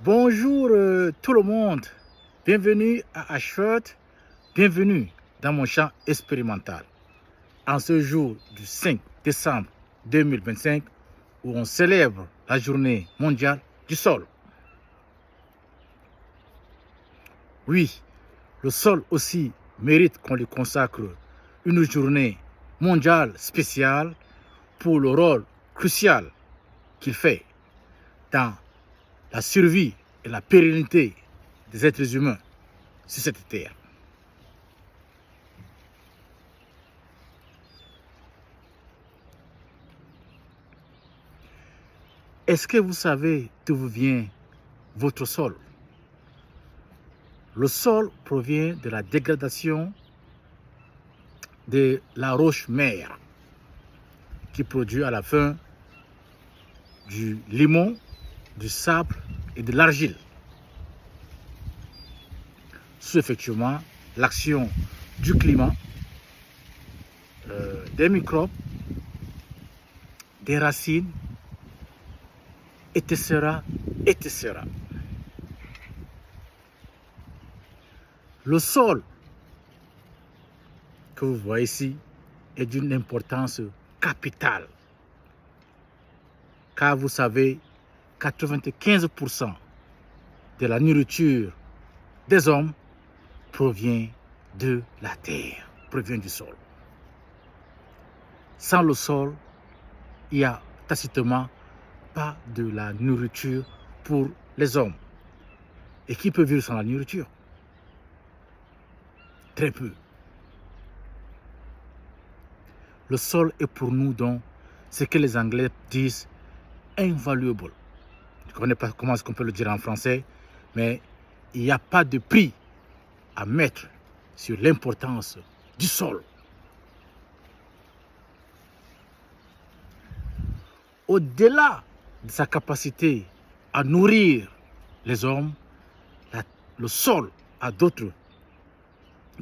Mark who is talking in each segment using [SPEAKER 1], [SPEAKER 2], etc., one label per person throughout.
[SPEAKER 1] Bonjour tout le monde, bienvenue à Ashford, bienvenue dans mon champ expérimental. En ce jour du 5 décembre 2025 où on célèbre la journée mondiale du sol. Oui, le sol aussi mérite qu'on lui consacre une journée mondiale spéciale pour le rôle crucial qu'il fait dans la survie et la pérennité des êtres humains sur cette terre. Est-ce que vous savez d'où vient votre sol? Le sol provient de la dégradation de la roche-mère qui produit à la fin du limon, du sable et de l'argile. Sous effectivement l'action du climat, des microbes, des racines, etc., etc. Le sol que vous voyez ici est d'une importance capitale. Car vous savez, 95% de la nourriture des hommes provient de la terre, provient du sol. Sans le sol, il n'y a tacitement pas de la nourriture pour les hommes. Et qui peut vivre sans la nourriture? Très peu. Le sol est pour nous donc ce que les Anglais disent invaluable. Je ne connais pas comment est-ce qu'on peut le dire en français, mais il n'y a pas de prix à mettre sur l'importance du sol. Au-delà de sa capacité à nourrir les hommes, le sol a d'autres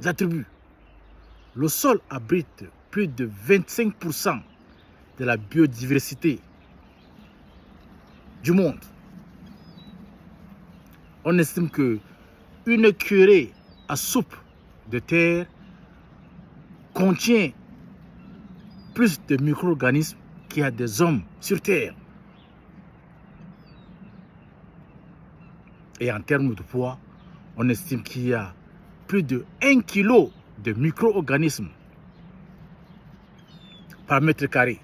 [SPEAKER 1] attributs. Le sol abrite plus de 25% de la biodiversité du monde. On estime que une cuillerée à soupe de terre contient plus de micro-organismes qu'il y a des hommes sur terre. Et en termes de poids, on estime qu'il y a plus de 1 kg de micro-organismes par mètre carré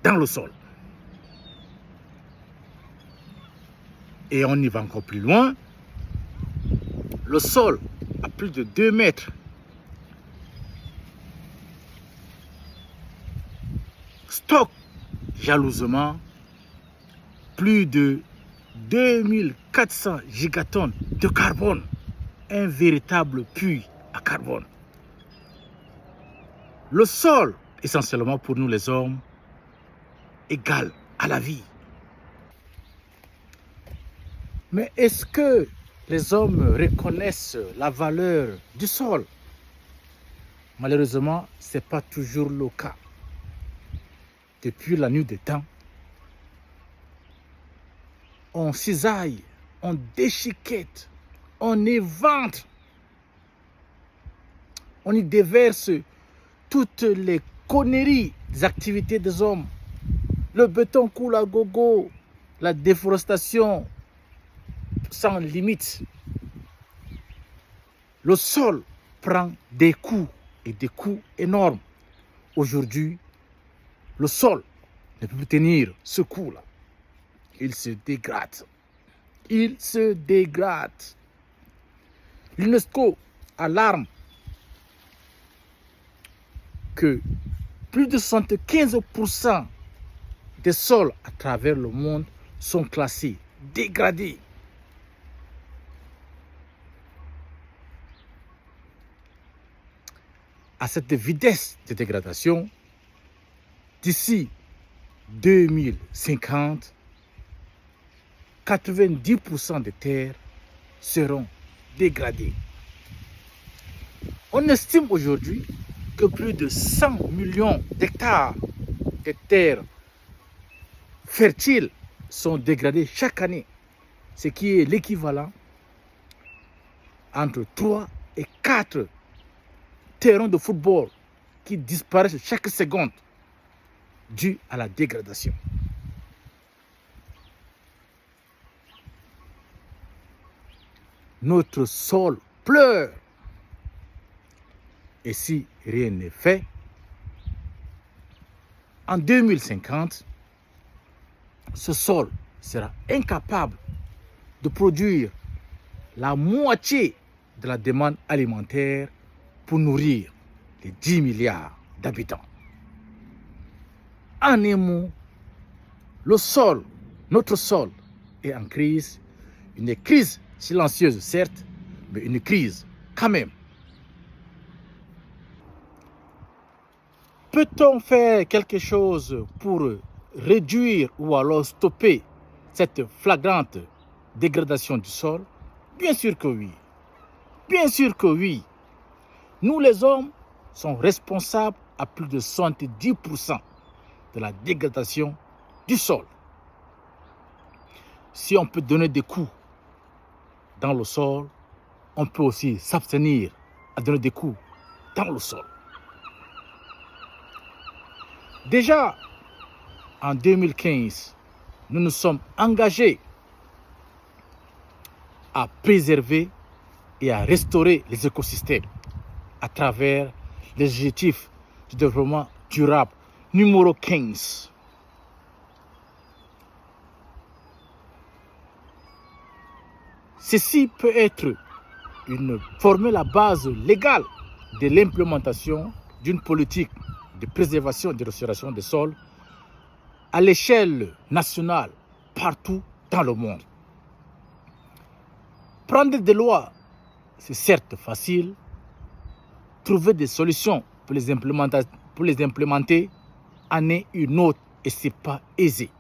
[SPEAKER 1] dans le sol. Et on y va encore plus loin. Le sol a plus de 2 mètres. Stocke jalousement plus de 2400 gigatonnes de carbone. Un véritable puits à carbone. Le sol, essentiellement pour nous les hommes, égal à la vie. Mais est-ce que les hommes reconnaissent la valeur du sol? Malheureusement, ce n'est pas toujours le cas. Depuis la nuit des temps, on cisaille, on déchiquette, on évente, on y déverse toutes les conneries des activités des hommes. Le béton coule à gogo, la déforestation sans limite. Le sol prend des coups et des coups énormes. Aujourd'hui, le sol ne peut plus tenir ce coup-là. Il se dégrade. Il se dégrade. L'UNESCO alarme que plus de 75% des sols à travers le monde sont classés dégradés. À cette vitesse de dégradation, d'ici 2050, 90% des terres seront dégradées. On estime aujourd'hui que plus de 100 millions d'hectares de terres fertiles sont dégradés chaque année. ce qui est l'équivalent entre 3 et 4 terrains de football qui disparaissent chaque seconde dû à la dégradation. Notre sol pleure. Et si rien n'est fait, en 2050, ce sol sera incapable de produire la moitié de la demande alimentaire pour nourrir les 10 milliards d'habitants. En un mot, le sol, notre sol, est en crise. Une crise silencieuse, certes, mais une crise quand même. Peut-on faire quelque chose pour réduire ou alors stopper cette flagrante dégradation du sol? Bien sûr que oui. Bien sûr que oui. Nous les hommes sommes responsables à plus de 70% de la dégradation du sol. Si on peut donner des coups dans le sol, on peut aussi s'abstenir à donner des coups dans le sol. Déjà, en 2015, nous nous sommes engagés à préserver et à restaurer les écosystèmes à travers les objectifs du développement durable numéro 15. Ceci peut être former la base légale de l'implémentation d'une politique de préservation et de restauration des sols à l'échelle nationale, partout dans le monde. Prendre des lois, c'est certes facile. Trouver des solutions pour les implémenter en est une autre et ce n'est pas aisé.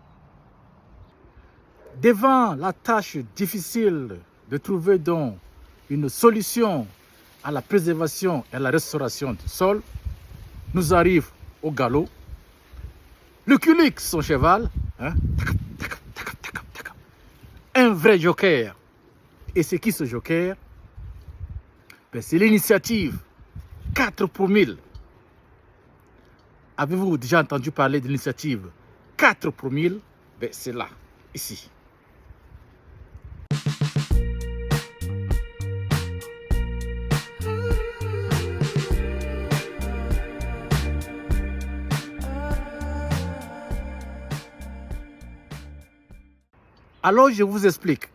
[SPEAKER 1] Devant la tâche difficile de trouver donc une solution à la préservation et à la restauration du sol, nous arrive au galop le Lucullus, son cheval, hein? Un vrai joker. Et c'est qui ce joker? Ben, c'est l'initiative 4 pour 1000. Avez-vous déjà entendu parler de l'initiative 4 pour 1000? Ben, c'est là, ici. Alors, je vous explique.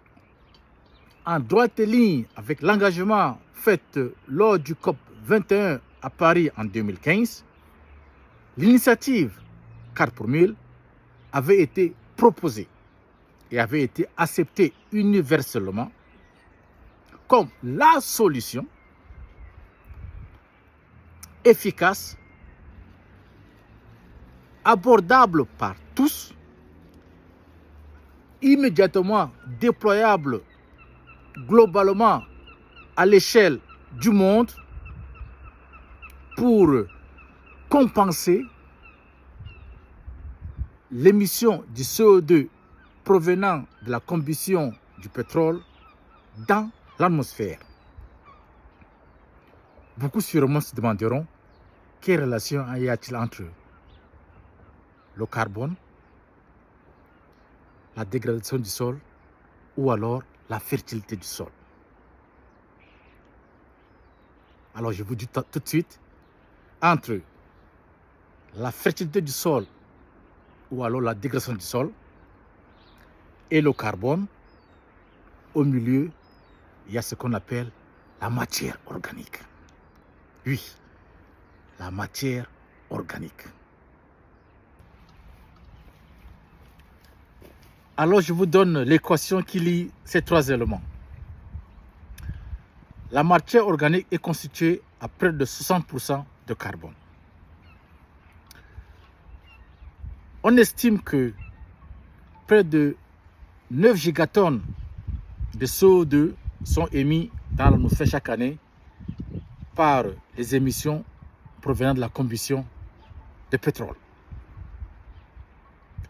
[SPEAKER 1] En droite ligne avec l'engagement fait lors du COP 21 à Paris en 2015, l'initiative 4 pour 1000 avait été proposée et avait été acceptée universellement comme la solution efficace, abordable par tous, immédiatement déployable globalement à l'échelle du monde pour compenser l'émission du CO2 provenant de la combustion du pétrole dans l'atmosphère. Beaucoup sûrement se demanderont quelle relation y a-t-il entre le carbone, la dégradation du sol ou alors la fertilité du sol. Alors je vous dis tout de suite, entre la fertilité du sol ou alors la dégradation du sol et le carbone, au milieu, il y a ce qu'on appelle la matière organique. Oui, la matière organique. Alors je vous donne l'équation qui lie ces trois éléments. La matière organique est constituée à près de 60% de carbone. On estime que près de 9 gigatonnes de CO2 sont émis dans l'atmosphère chaque année par les émissions provenant de la combustion de pétrole.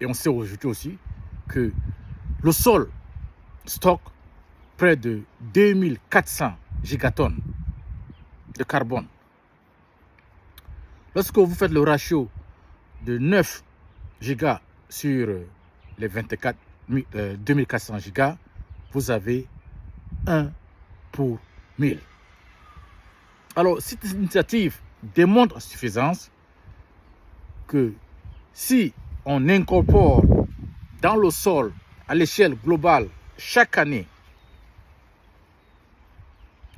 [SPEAKER 1] Et on sait aujourd'hui aussi que le sol stocke près de 2400 gigatonnes de carbone. Lorsque vous faites le ratio de 9 gigas sur les 24 gigas, vous avez 1 pour 1000. Alors, cette initiative démontre à suffisance que si on incorpore dans le sol à l'échelle globale chaque année,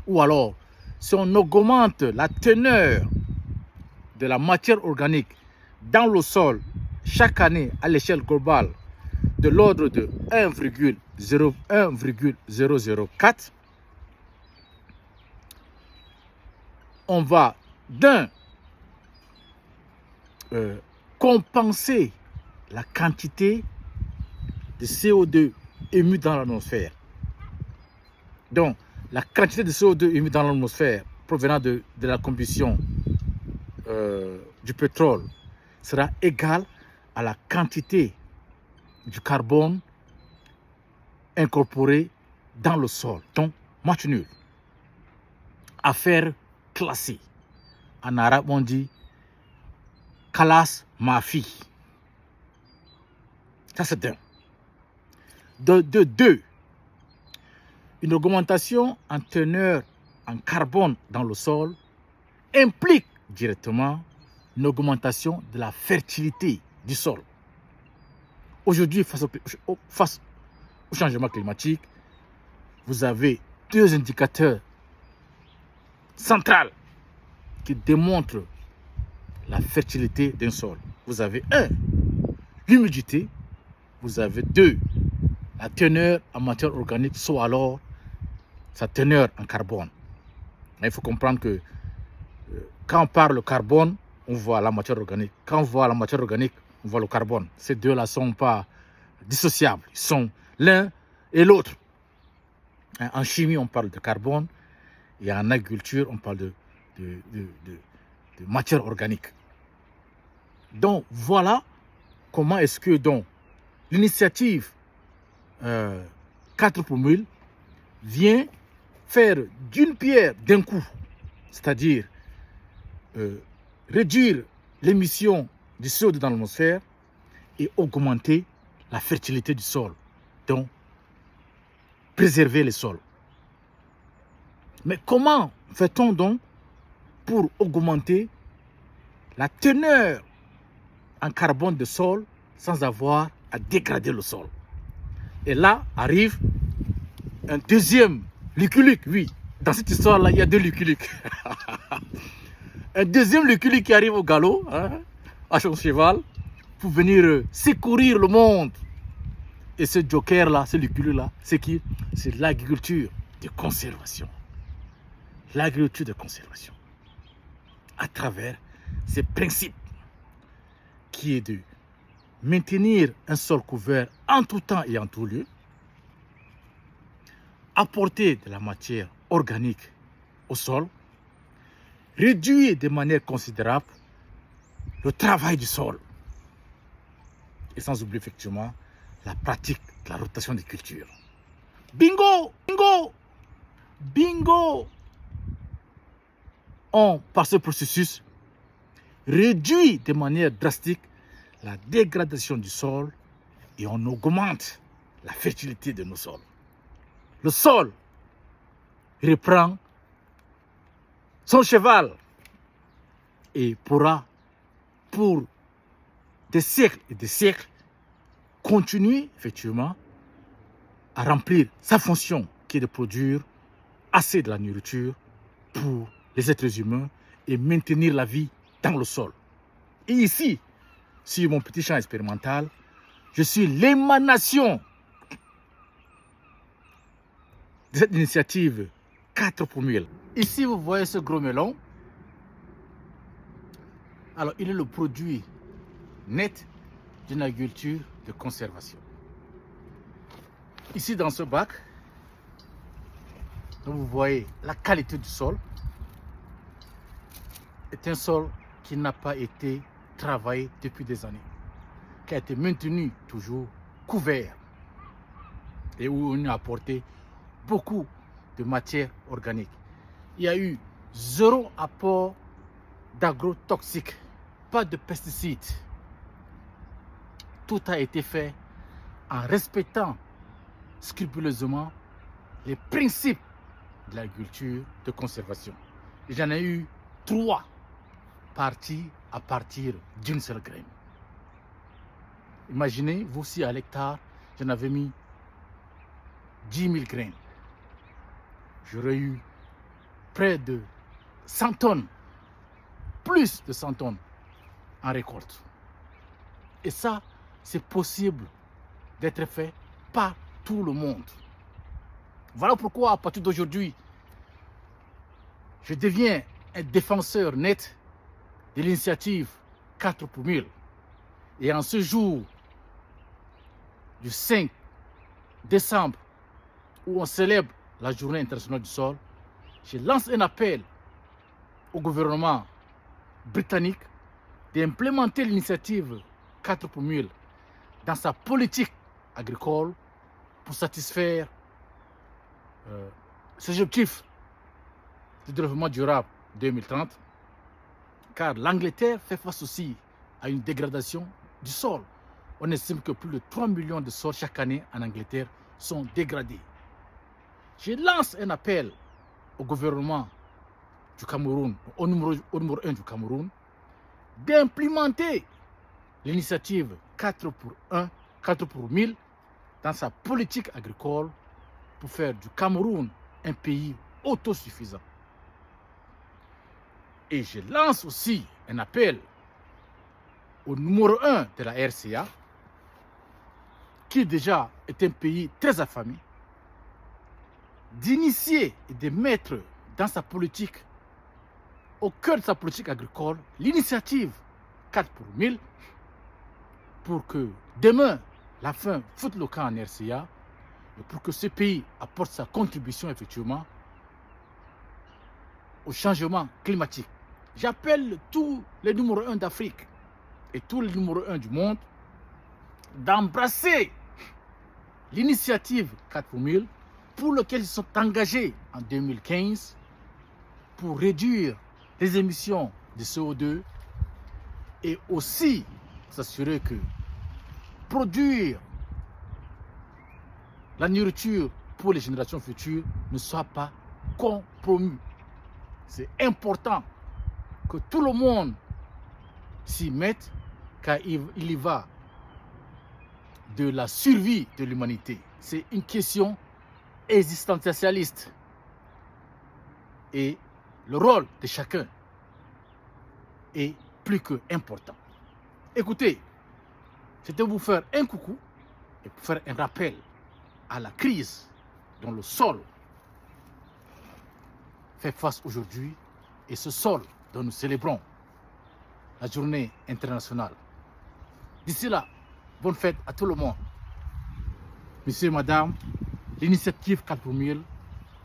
[SPEAKER 1] ou alors si on augmente la teneur de la matière organique dans le sol chaque année à l'échelle globale de l'ordre de 1,004, on va d'un compenser la quantité de CO2 émis dans l'atmosphère. Donc, la quantité de CO2 émis dans l'atmosphère provenant de la combustion du pétrole sera égale à la quantité du carbone incorporé dans le sol. Donc, match nul. Affaire classée. En arabe, on dit Kalas Mafi. Ça, c'est d'un. De deux, une augmentation en teneur en carbone dans le sol implique directement une augmentation de la fertilité du sol. Aujourd'hui, face au changement climatique, vous avez deux indicateurs centraux qui démontrent la fertilité d'un sol. Vous avez un, l'humidité. Vous avez deux, la teneur en matière organique, soit alors sa teneur en carbone. Mais il faut comprendre que quand on parle de carbone, on voit la matière organique. Quand on voit la matière organique, on voit le carbone. Ces deux-là ne sont pas dissociables. Ils sont l'un et l'autre. En chimie, on parle de carbone. Et en agriculture, on parle de matière organique. Donc, voilà comment est-ce que l'initiative 4 pour 1000 vient faire d'une pierre d'un coup, c'est-à-dire réduire l'émission du CO2 dans l'atmosphère et augmenter la fertilité du sol, donc préserver les sols. Mais comment fait-on donc pour augmenter la teneur en carbone du sol sans avoir à dégrader le sol? Et là arrive un deuxième Lucky Luke, oui. Dans cette histoire-là, il y a deux Lucky Luke. Un deuxième Lucky Luke qui arrive au galop, hein, à son cheval, pour venir secourir le monde. Et ce joker-là, ce Lucky Luke-là, c'est qui? C'est l'agriculture de conservation. L'agriculture de conservation. À travers ces principes qui est de maintenir un sol couvert en tout temps et en tout lieu, apporter de la matière organique au sol, réduire de manière considérable le travail du sol et sans oublier effectivement la pratique de la rotation des cultures. Bingo! Bingo! Bingo! On, par ce processus, réduit de manière drastique la dégradation du sol et on augmente la fertilité de nos sols. Le sol reprend son cheval et pourra, pour des siècles et des siècles, continuer effectivement à remplir sa fonction qui est de produire assez de la nourriture pour les êtres humains et maintenir la vie dans le sol. Et ici, sur mon petit champ expérimental, je suis l'émanation de cette initiative 4 pour 1000. Ici, vous voyez ce gros melon. Alors, il est le produit net d'une agriculture de conservation. Ici, dans ce bac, vous voyez la qualité du sol. C'est un sol qui n'a pas été travaillé depuis des années, qui a été maintenu toujours couvert. et où on a apporté beaucoup de matières organiques. Il y a eu 0 apport d'agrotoxiques, pas de pesticides. Tout a été fait en respectant scrupuleusement les principes de l'agriculture de conservation. J'en ai eu 3 partis à partir d'une seule graine. Imaginez, vous aussi à l'hectare, j'en avais mis 10 000 graines. J'aurais eu près de 100 tonnes, plus de 100 tonnes en récolte. Et ça, c'est possible d'être fait par tout le monde. Voilà pourquoi, à partir d'aujourd'hui, je deviens un défenseur net de l'initiative 4 pour 1000. Et en ce jour du 5 décembre, où on célèbre la Journée internationale du sol, je lance un appel au gouvernement britannique d'implémenter l'initiative 4 pour 1000 dans sa politique agricole pour satisfaire ses objectifs de développement durable 2030, car l'Angleterre fait face aussi à une dégradation du sol. On estime que plus de 3 millions de sols chaque année en Angleterre sont dégradés. Je lance un appel au gouvernement du Cameroun, au numéro 1 du Cameroun, d'implémenter l'initiative 4 pour 1000 dans sa politique agricole pour faire du Cameroun un pays autosuffisant. Et je lance aussi un appel au numéro 1 de la RCA, qui déjà est un pays très affamé, d'initier et de mettre dans sa politique, au cœur de sa politique agricole, l'initiative 4 pour 1000, pour que demain, la faim foute le camp en RCA, et pour que ce pays apporte sa contribution effectivement au changement climatique. J'appelle tous les numéros 1 d'Afrique et tous les numéros 1 du monde d'embrasser l'initiative 4 pour 1000 pour laquelle ils sont engagés en 2015 pour réduire les émissions de CO2 et aussi s'assurer que produire la nourriture pour les générations futures ne soit pas compromis. C'est important que tout le monde s'y mette, car il y va de la survie de l'humanité. C'est une question existentialiste. Et le rôle de chacun est plus que important. Écoutez, c'était vous faire un coucou et pour faire un rappel à la crise dont le sol fait face aujourd'hui, et ce sol dont nous célébrons la journée internationale. D'ici là, bonne fête à tout le monde. Monsieur et madame, l'initiative 4 pour 1000,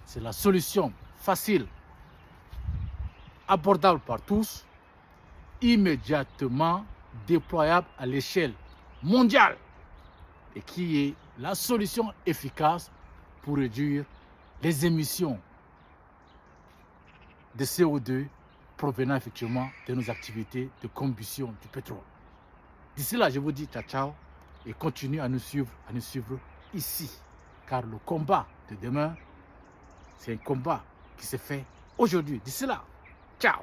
[SPEAKER 1] c'est la solution facile, abordable par tous, immédiatement déployable à l'échelle mondiale et qui est la solution efficace pour réduire les émissions de CO2 provenant effectivement de nos activités de combustion du pétrole. D'ici là, je vous dis ciao ciao et continuez à nous suivre ici, car le combat de demain, c'est un combat qui se fait aujourd'hui. D'ici là, ciao.